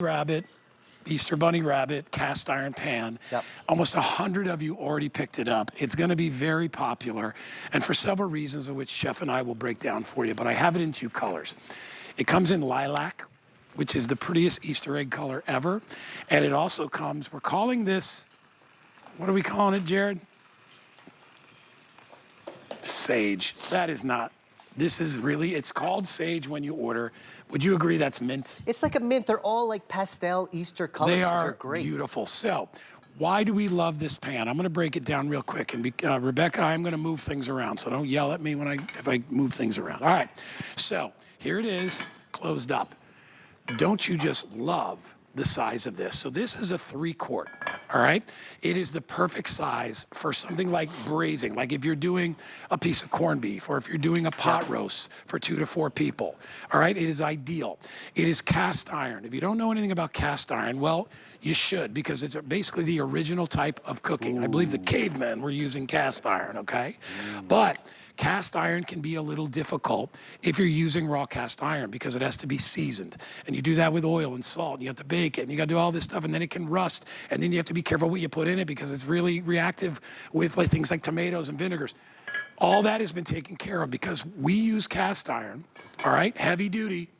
rabbit, Easter bunny rabbit, cast iron pan. Yep. Almost 100 of you already picked it up. It's going to be very popular, and for several reasons of which Chef and I will break down for you, but I have it in 2 colors. It comes in lilac, which is the prettiest Easter egg color ever, and it also comes, we're calling this, what are we calling it, Jared? Sage. That is not. This is really, it's called sage when you order. Would you agree that's mint? It's like a mint. They're all like pastel Easter colors. They which are great. beautiful. So, why do we love this pan? I'm going to break it down real quick. And Rebecca, I'm going to move things around. So don't yell at me if I move things around. All right. So here it is, closed up. Don't you just love the size of this? So this is a 3-quart, all right? It is the perfect size for something like braising, like if you're doing a piece of corned beef or if you're doing a pot roast for 2 to 4 people, all right? It is ideal. It is cast iron. If you don't know anything about cast iron, well, you should, because it's basically the original type of cooking. Ooh. I believe the cavemen were using cast iron, okay? But cast iron can be a little difficult if you're using raw cast iron because it has to be seasoned. And you do that with oil and salt, and you have to bake it, and you got to do all this stuff, and then it can rust. And then you have to be careful what you put in it because it's really reactive with like things like tomatoes and vinegars. All that has been taken care of because we use cast iron, all right, heavy duty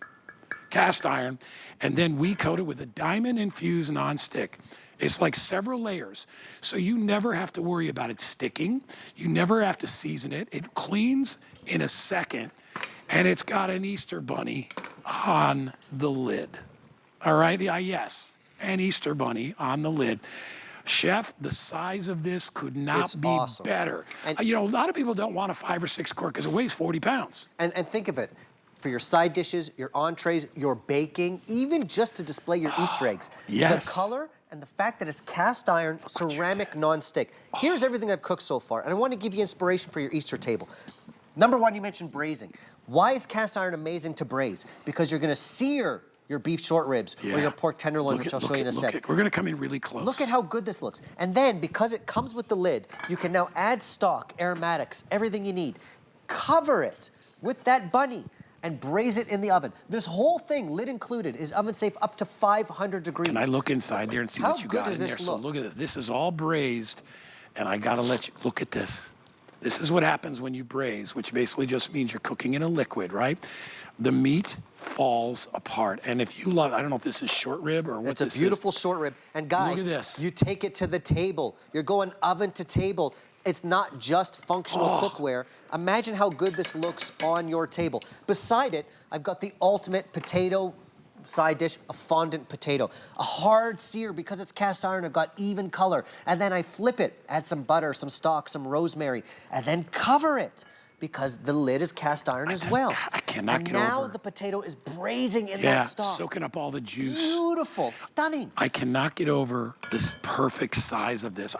cast iron, and then we coat it with a diamond-infused nonstick. It's like several layers, so you never have to worry about it sticking. You never have to season it. It cleans in a second, and it's got an Easter bunny on the lid. All right, yes, an Easter bunny on the lid. Chef, the size of this could not be awesome. Better. And you know, a lot of people don't want a 5 or 6 quart because it weighs 40 pounds. And think of it. For your side dishes, your entrees, your baking, even just to display your Easter eggs. Yes. The color and the fact that it's cast iron, ceramic, non-stick. Here's everything I've cooked so far, and I want to give you inspiration for your Easter table. Number 1, you mentioned braising. Why is cast iron amazing to braise? Because you're going to sear your beef short ribs or your pork tenderloin, which I'll show you in a sec. We're going to come in really close. Look at how good this looks. And then, because it comes with the lid, you can now add stock, aromatics, everything you need. Cover it with that bunny and braise it in the oven. This whole thing, lid included, is oven safe up to 500 degrees. Can I look inside there and see what you got in there? So look at this. This is all braised, and I gotta let you look at this. This is what happens when you braise, which basically just means you're cooking in a liquid, right? The meat falls apart. And if you love, I don't know if this is short rib or what this is. It's a beautiful short rib. And guys, look at this. You take it to the table. You're going oven to table. It's not just functional cookware. Imagine how good this looks on your table. Beside it, I've got the ultimate potato side dish, a fondant potato. A hard sear because it's cast iron, I've got even color. And then I flip it, add some butter, some stock, some rosemary, and then cover it because the lid is cast iron as well. I cannot get over. And now the potato is braising in that stock. Soaking up all the juice. Beautiful, stunning. I cannot get over this perfect size of this.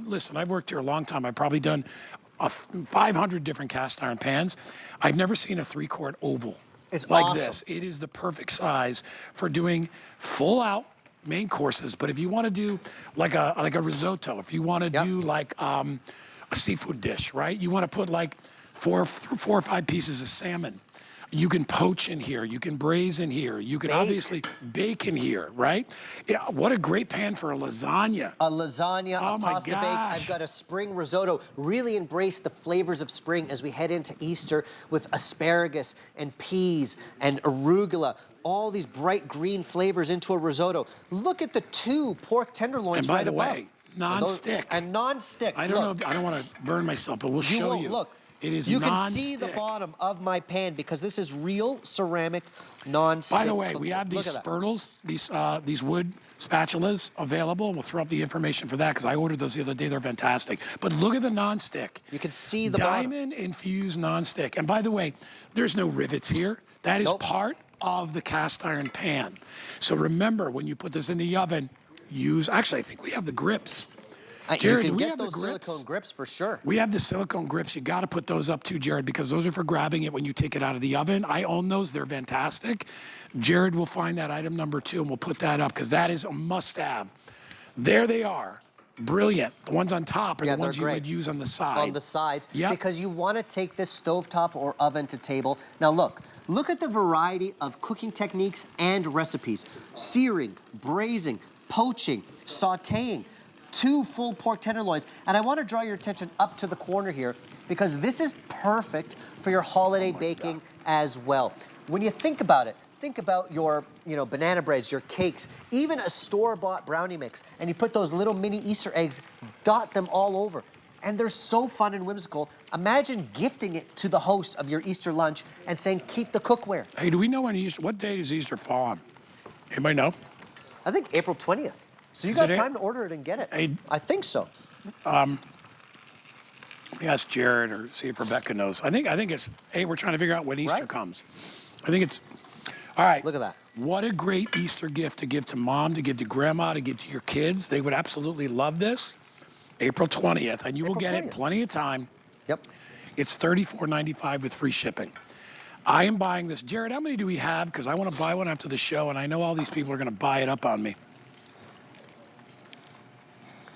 Listen, I've worked here a long time. I've probably done 500 different cast iron pans. I've never seen a 3-quart oval. It's like awesome. this. It is the perfect size for doing full out main courses. But if you want to do like a risotto, if you want to do like a seafood dish, right? You want to put like 4 or 5 pieces of salmon. You can poach in here. You can braise in here. You can obviously bake in here, right? Yeah, what a great pan for a lasagna. A lasagna, a pasta bake. I've got a spring risotto. Really embrace the flavors of spring as we head into Easter with asparagus and peas and arugula. All these bright green flavors into a risotto. Look at the 2 pork tenderloins right above. And by the way, non-stick. And non-stick. I don't know. I don't want to burn myself, but we'll show you. Look. It is You non-stick. can see the bottom of my pan because this is real ceramic non-stick. By the way, we have these spurtles, these wood spatulas available, and we'll throw up the information for that because I ordered those the other day. They're fantastic. But look at the non-stick. You can see the bottom. Diamond-infused non-stick. And by the way, there's no rivets here. That is part of the cast iron pan. So remember, when you put this in the oven, actually, I think we have the grips. Jared, you can get those silicone grips for sure. We have the silicone grips. You got to put those up too, Jared, because those are for grabbing it when you take it out of the oven. I own those. They're fantastic. Jared will find that item number 2, and we'll put that up because that is a must-have. There they are. brilliant. The ones on top are Yeah, the ones they're you great. would use on the side. On the sides, Yep. because you want to take this stovetop or oven to table. Now look at the variety of cooking techniques and recipes. Searing, braising, poaching, sauteing, 2 full pork tenderloins. And I want to draw your attention up to the corner here because this is perfect for your holiday baking as well. When you think about it, think about your, banana breads, your cakes, even a store-bought brownie mix, and you put those little mini Easter eggs, dot them all over. And they're so fun and whimsical. Imagine gifting it to the host of your Easter lunch and saying, keep the cookware. Hey, do we know what day does Easter fall on? Anybody know? I think April 20th. So you Is got it time to order it and get it. Hey, I think so. Let me ask Jared or see if Rebecca knows. I think it's, hey, we're trying to figure out when Easter comes. I think it's, all right. Look at that. What a great Easter gift to give to mom, to give to grandma, to give to your kids. They would absolutely love this. April 20th, and you will get it plenty of time. Yep. It's $34.95 with free shipping. I am buying this. Jared, how many do we have? Because I want to buy one after the show, and I know all these people are going to buy it up on me.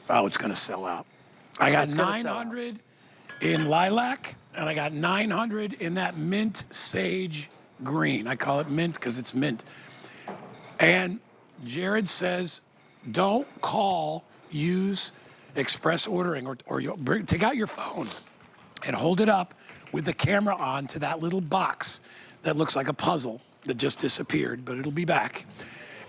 Oh, it's going to sell out. I got 900 in lilac, and I got 900 in that mint sage green. I call it mint because it's mint. And Jared says, don't call, use express ordering, or you'll take out your phone and hold it up with the camera on to that little box that looks like a puzzle that just disappeared, but it'll be back.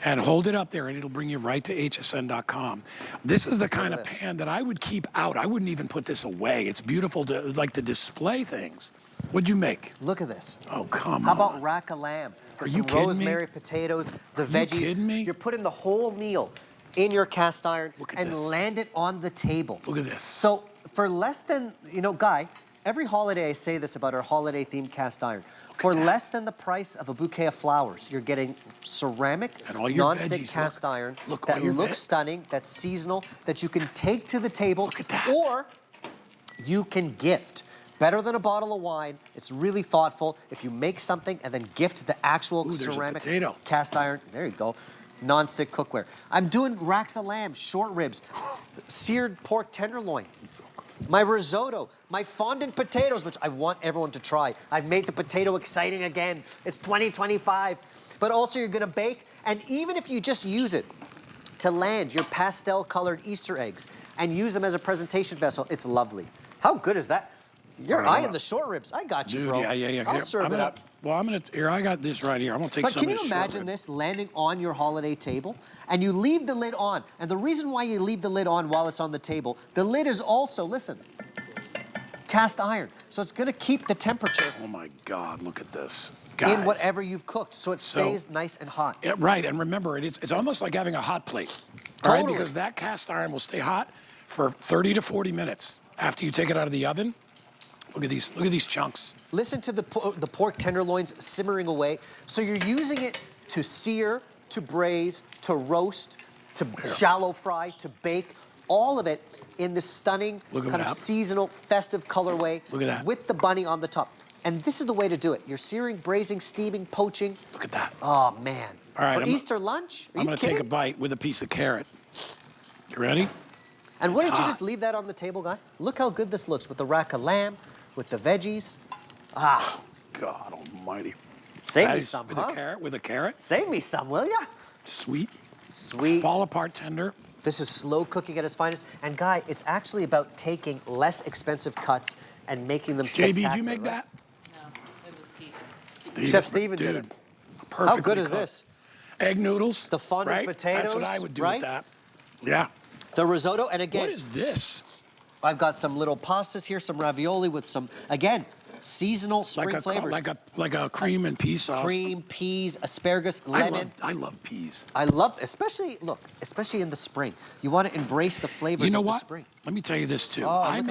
And hold it up there, and it'll bring you right to hsn.com. This is the kind of pan that I would keep out. I wouldn't even put this away. It's beautiful to display things. What'd you make? Look at this. Oh, come on. How about rack of lamb? Are you kidding me? Rosemary, potatoes, the veggies. Are you kidding me? You're putting the whole meal in your cast iron and this. land it on the table. Look at this. So for less than, Guy, every holiday I say this about our holiday-themed cast iron. For less than the price of a bouquet of flowers, you're getting ceramic, non-stick cast iron that looks stunning, that's seasonal, that you can take to the table, Look at that. or you can gift. Better than a bottle of wine. It's really thoughtful. If you make something and then gift the actual ceramic cast iron, there you go, non-stick cookware. I'm doing racks of lamb, short ribs, seared pork tenderloin, my risotto, my fondant potatoes, which I want everyone to try. I've made the potato exciting again. It's 2025. But also you're gonna bake, and even if you just use it to land your pastel-colored Easter eggs and use them as a presentation vessel, it's lovely. How good is that? You're eyeing the short ribs. I got you, bro. Yeah. I'll serve it up. Well, here, I got this right here. I'm gonna take some of this. But can you imagine this landing on your holiday table and you leave the lid on? And the reason why you leave the lid on while it's on the table, the lid is also, listen, cast iron. So it's gonna keep the temperature. Oh my God, look at this. Guys. In whatever you've cooked, so it stays nice and hot. Yeah, right, and remember, it's almost like having a hot plate. All right, because that cast iron will stay hot for 30 to 40 minutes after you take it out of the oven. Look at these chunks. Listen to the pork tenderloins simmering away. So you're using it to sear, to braise, to roast, to shallow fry, to bake, all of it in this stunning kind of seasonal, festive colorway. Look at that. With the bunny on the top. And this is the way to do it. You're searing, braising, steaming, poaching. Look at that. Oh, man. All right, For Easter lunch? I'm going to take a bite with a piece of carrot. You ready? And wouldn't you just leave that on the table, Guy? Look how good this looks with the rack of lamb, with the veggies. Ah. God almighty. Save me some, With a carrot? Save me some, will ya? Sweet. Sweet. Fall apart tender. This is slow cooking at its finest. And Guy, it's actually about taking less expensive cuts and making them spectacular. JB, did you make that? No, it was Steve. Chef Steven did it. Perfectly How good is cooked. this? Egg noodles. The fondant potatoes. That's what I would do with that. Yeah. The risotto, and again. What is this? I've got some little pastas here, some ravioli with some, again, seasonal spring flavors. Like a cream and pea sauce. Cream, peas, asparagus, lemon. I love peas. I love, especially in the spring. You want to embrace the flavors of the spring. Let me tell you this too. Oh, I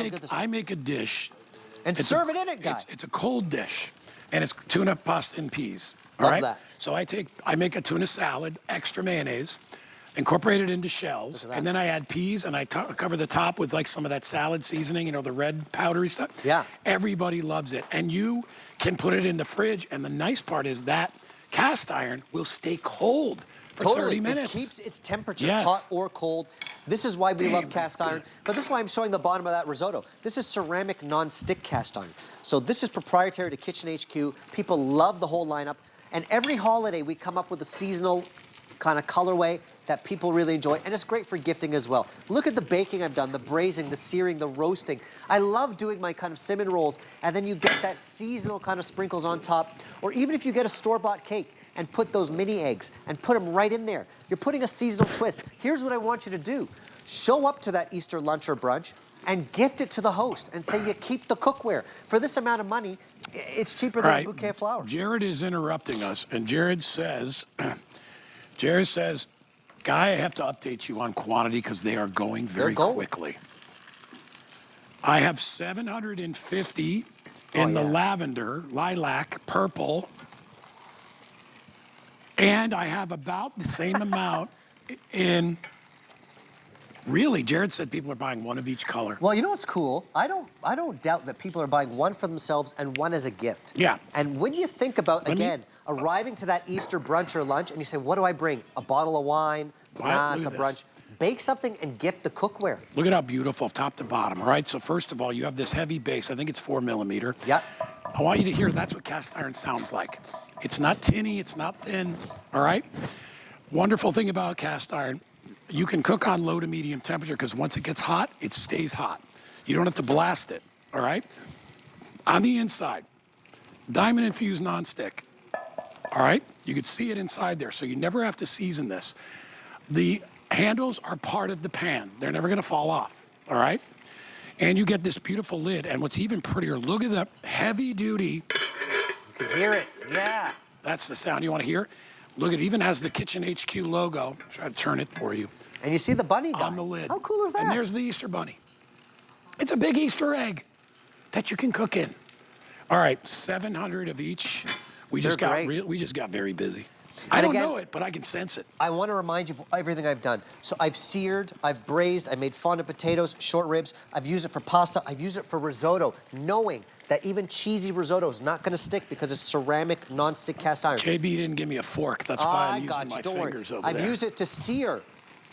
make a dish. And serve it in it, guys. It's a cold dish, and it's tuna, pasta, and peas. All Love right? that. So I make a tuna salad, extra mayonnaise, incorporate it into shells, and then I add peas, and I cover the top with like some of that salad seasoning, the red powdery stuff. Yeah. Everybody loves it. And you can put it in the fridge, and the nice part is that cast iron will stay cold for 30 minutes. It keeps its temperature, Yes. hot or cold. This is why we love Damn, cast that's iron. good. But this is why I'm showing the bottom of that risotto. This is ceramic non-stick cast iron. So this is proprietary to Kitchen HQ. People love the whole lineup. And every holiday, we come up with a seasonal kind of colorway that people really enjoy, and it's great for gifting as well. Look at the baking I've done, the braising, the searing, the roasting. I love doing my kind of cinnamon rolls, and then you get that seasonal kind of sprinkles on top, or even if you get a store-bought cake and put those mini eggs and put them right in there, you're putting a seasonal twist. Here's what I want you to do. Show up to that Easter lunch or brunch and gift it to the host and say you keep the cookware. For this amount of money, it's cheaper than a bouquet of flowers. Jared is interrupting us, and Jared says, Guy, I have to update you on quantity because they are going very quickly. I have 750 in the lavender, lilac, purple, and I have about the same amount in. Really, Jared said people are buying one of each color. Well, you know what's cool? I don't doubt that people are buying one for themselves and one as a gift. Yeah. And when you think about, again, arriving to that Easter brunch or lunch and you say, what do I bring? A bottle of wine? Nah, it's a brunch. Bake something and gift the cookware. Look at how beautiful, top to bottom, all right? So first of all, you have this heavy base. I think it's 4 millimeter. Yeah. I want you to hear that's what cast iron sounds like. It's not tinny, it's not thin, all right? Wonderful thing about cast iron, you can cook on low to medium temperature because once it gets hot, it stays hot. You don't have to blast it, all right? On the inside, diamond-infused nonstick, all right? You could see it inside there, so you never have to season this. The handles are part of the pan. They're never gonna fall off, all right? And you get this beautiful lid, and what's even prettier, look at the heavy duty. You can hear it, yeah. That's the sound you wanna hear. Look, it even has the Kitchen HQ logo. Try to turn it for you. And you see the bunny guy. On the lid. How cool is that? And there's the Easter bunny. It's a big Easter egg that you can cook in. All right, 700 of each. We just got very busy. I don't know it, but I can sense it. I want to remind you of everything I've done. So I've seared, I've braised, I made fondant potatoes, short ribs. I've used it for pasta. I've used it for risotto, knowing that even cheesy risotto is not going to stick because it's ceramic non-stick cast iron. JB didn't give me a fork. That's why I'm using my fingers over there. I've used it to sear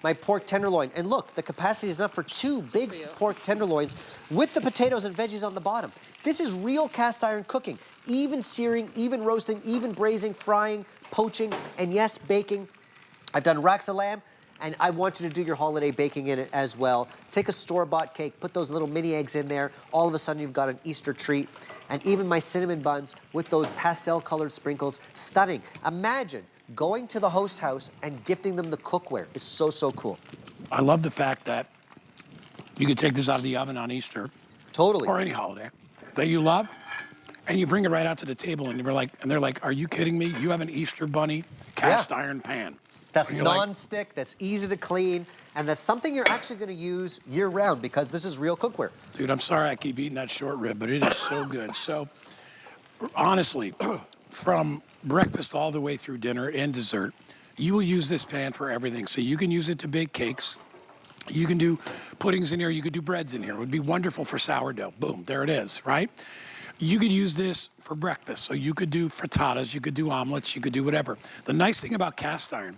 my pork tenderloin. And look, the capacity is enough for 2 big pork tenderloins with the potatoes and veggies on the bottom. This is real cast iron cooking. Even searing, even roasting, even braising, frying, poaching, and yes, baking. I've done racks of lamb, and I want you to do your holiday baking in it as well. Take a store-bought cake, put those little mini eggs in there. All of a sudden, you've got an Easter treat. And even my cinnamon buns with those pastel-colored sprinkles, stunning. Imagine going to the host house and gifting them the cookware. It's so, so cool. I love the fact that you can take this out of the oven on Easter. Totally. Or any holiday that you love, and you bring it right out to the table, and they're like, are you kidding me? You have an Easter bunny cast iron pan. That's non-stick, that's easy to clean, and that's something you're actually going to use year-round because this is real cookware. Dude, I'm sorry I keep eating that short rib, but it is so good. So, honestly, from breakfast all the way through dinner and dessert, you will use this pan for everything. So you can use it to bake cakes. You can do puddings in here. You could do breads in here. It would be wonderful for sourdough. Boom, there it is, right? You could use this for breakfast. So you could do frittatas, you could do omelets, you could do whatever. The nice thing about cast iron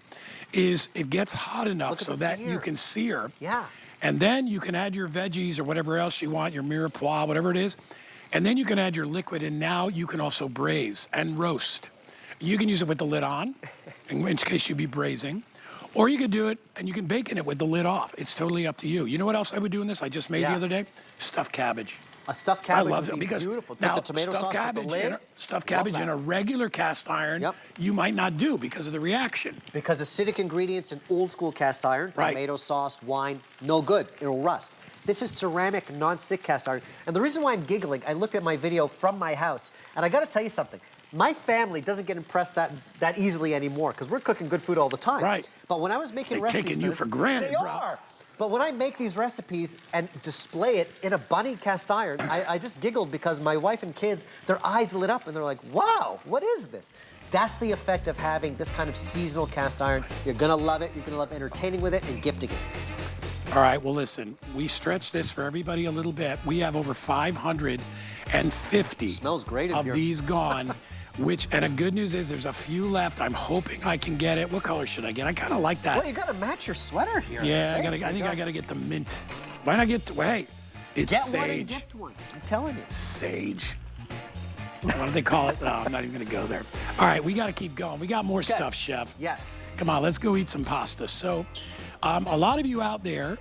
is it gets hot enough so that you can sear. Yeah. And then you can add your veggies or whatever else you want, your mirepoix, whatever it is. And then you can add your liquid, and now you can also braise and roast. You can use it with the lid on, in which case you'd be braising. Or you could do it, and you can bake in it with the lid off. It's totally up to you. You know what else I would do in this? I just made the other day? Stuffed cabbage. A stuffed cabbage I love would be beautiful. Now, put the tomato sauce with the lid. Stuffed cabbage in a regular cast iron, you might not do because of the reaction. Because acidic ingredients in old school cast iron, tomato sauce, wine, no good. It'll rust. This is ceramic non-stick cast iron. And the reason why I'm giggling, I looked at my video from my house, and I got to tell you something. My family doesn't get impressed that easily anymore because we're cooking good food all the time. Right. But when I was making recipes, taking you for granted, they bro. are. But when I make these recipes and display it in a bunny cast iron, I just giggled because my wife and kids, their eyes lit up and they're like, wow, what is this? That's the effect of having this kind of seasonal cast iron. You're gonna love it. You're gonna love entertaining with it and gifting it. All right, well, listen, we stretched this for everybody a little bit. We have over 550 Smells great of these gone. And the good news is there's a few left. I'm hoping I can get it. What color should I get? I kind of like that. Well, you got to match your sweater here. Yeah, I think I got to get the mint. Why not get, hey, it's Get sage. one and gift one. I'm telling you. Sage. What do they call it? No, I'm not even going to go there. All right, we got to keep going. We got more stuff, Chef. Yes. Come on, let's go eat some pasta. So, a lot of you out there